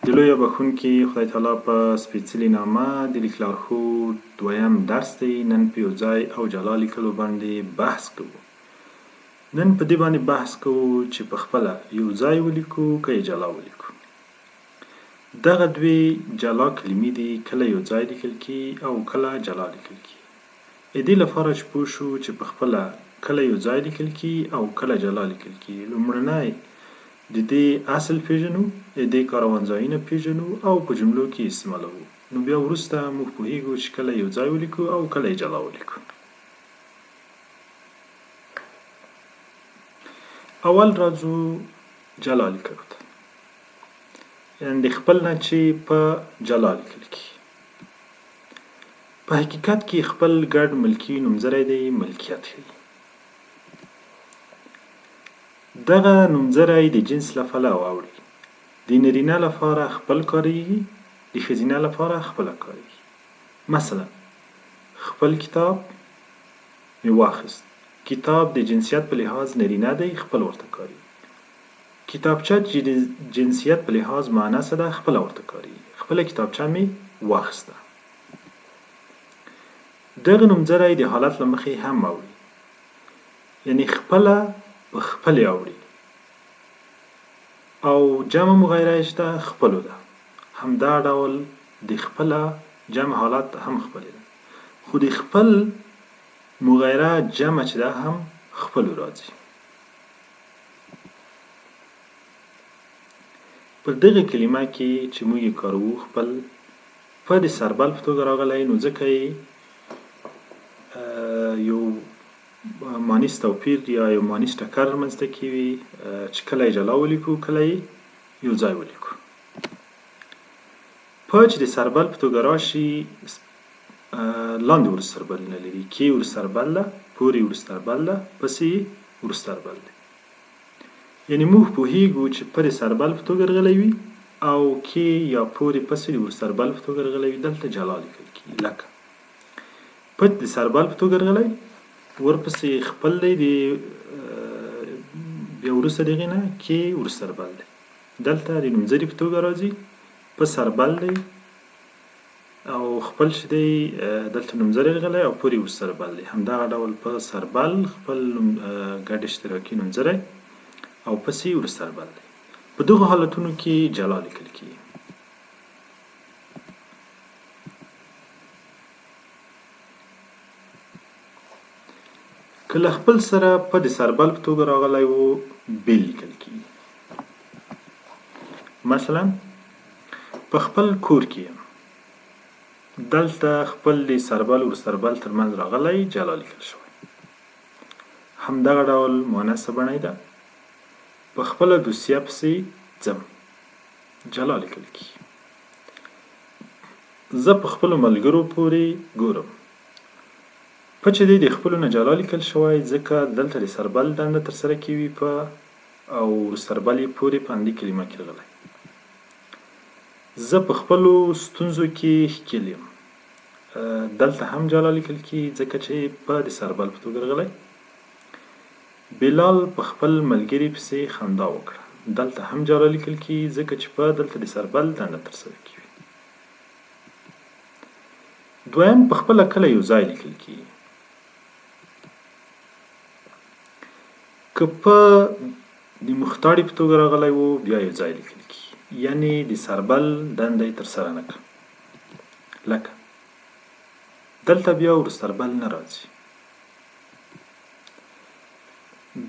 د لویه بخښونکي خدای تعالی په سپېڅلي نامه د لیک لارښود دویم درس دی. نن په یو ځای او جلا لیکلو باندې بحث کوو. نن په دې باندې بحث کوو چې په خپله یو ځای ولیکو که یې جلا ولیکو. دغه دوې جلا کلمې دي، کله یو ځای لیکل کیږي او کله جلا لیکل کیږي. د دې لپاره چې پوه شو چې په خپله کله یو ځای لیکل کیږي او کله جلا لیکل کیږي، لومړنی د دې اصل پیژنو، د دې کاروانځایونه پیژنو او په جملو کې استعمالوو. نو بیا وروسته موږ پوهیږو چې کله یو ځای ولیکو او کله یې جلا ولیکو. اول راځو جلا لیکلو ته، یعنې د خپل نه چې په جلا لیکل کیږي. په حقیقت کې خپل ګډ ملکي نومځری دی، ملکیت ښیي. دغه نومځری د جنس له پلوه اوړي. د نرینه لپاره خپل کاریږي، د ښځینه لپاره خپله کاریږي. مثلا خپل کتاب مې واخیست. کتاب د جنسیت په لحاظ نرینه دی، خپل ورته کاریږي. کتابچه چې د جنسیت په لحاظ مؤنثه ده، خپله ورته کاریږي. خپله کتابچه مې واخیسته. دغه نومځری د حالت له مخې هم اوړي، یعنې خپله په خپلې اوړي او جمع مغیره یې شته، خپلو ده. همدا ډول د خپله جمع حالت هم خپلې ده، خو د خپل مغیره جمع چې ده هم خپلو راځي. په دغه کلمه کې چې موږ یې کاروو خپل په د سربل په توګه راغلی، نو ځکه یې یو مانیس توپیر یا یو مانیس ټکر رامنځته کوي چې کله یې جلا ولیکو کله یې یو ځای ولیکو. په چې د سربل په توګه راشي، لاندې وروستربلونه لري. کې وروستربل ده، پورې وروستربل ده، پسې وروستربل دی. یعنې موږ پوهیږو چې په د سربل په توګه راغلی وي او کې یا پورې پسې د وروستربل په توګه راغلی وي، دلته جلا لیکل کیږي. لکه په د سربل په توګه راغلی، ورپسې خپل دی، بیا وروسته د هغې نه کې وروستربل دی. دلته د نومځري په توګه راځي، په سربل دی او خپل چې دی دلته نومځری راغلی او پورې وروستربل دی. همدغه ډول په سربل خپل ګډ اشتراکي نومځری او پسې وروستربل دی. په دغو حالتونو کې جلا لیکل کیږي. که له خپل سره په د سربل په توګه راغلی و، بیل لیکل کیږي. مثلا په خپل کور کې یم، دلته خپل د سربل وروستربل ترمنځ راغلی، جلا لیکل شوی. همدغه ډول مؤنثه بڼه یې ده. په خپله دوسیه پسې ځم، جلا لیکل کیږي. زه په خپلو ملګرو پورې ګورم. په چې دی د خپلو نه جلا لیکل شوی، ځکه دلته د سربل دنده ترسره کیږي په او وروستربل یې پورې په همدې کلمه کې راغلی. زه په خپلو ستونزو کې ښکېل یم. دلته هم جلا لیکل کیږي، ځکه چې په د سربل په توګه راغلی. بلال په خپل ملګري پسې خندا وکړه. دلته هم جلا لیکل کیږي، ځکه چې په دلته د سربل دنده ترسره کیږي. دویم په خپله کله یو ځای لیکل کیږي. که په د مختاړي په توګه راغلی و، بیا یو ځای لیکل کیږي، یعنې د سربل دنده یې ترسره نه کړه. لکه دلته بیا وروستربل نه راځي.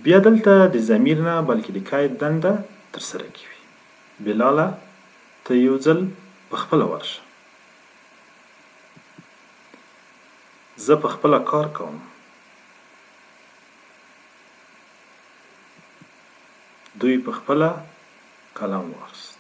بیا دلته د ضمیر نه بلکې د کاید دنده ترسره کوي. بلاله ته یو ځل په خپله ورشه. زه په خپله کار کوم. دوی په خپله قلم واخیست.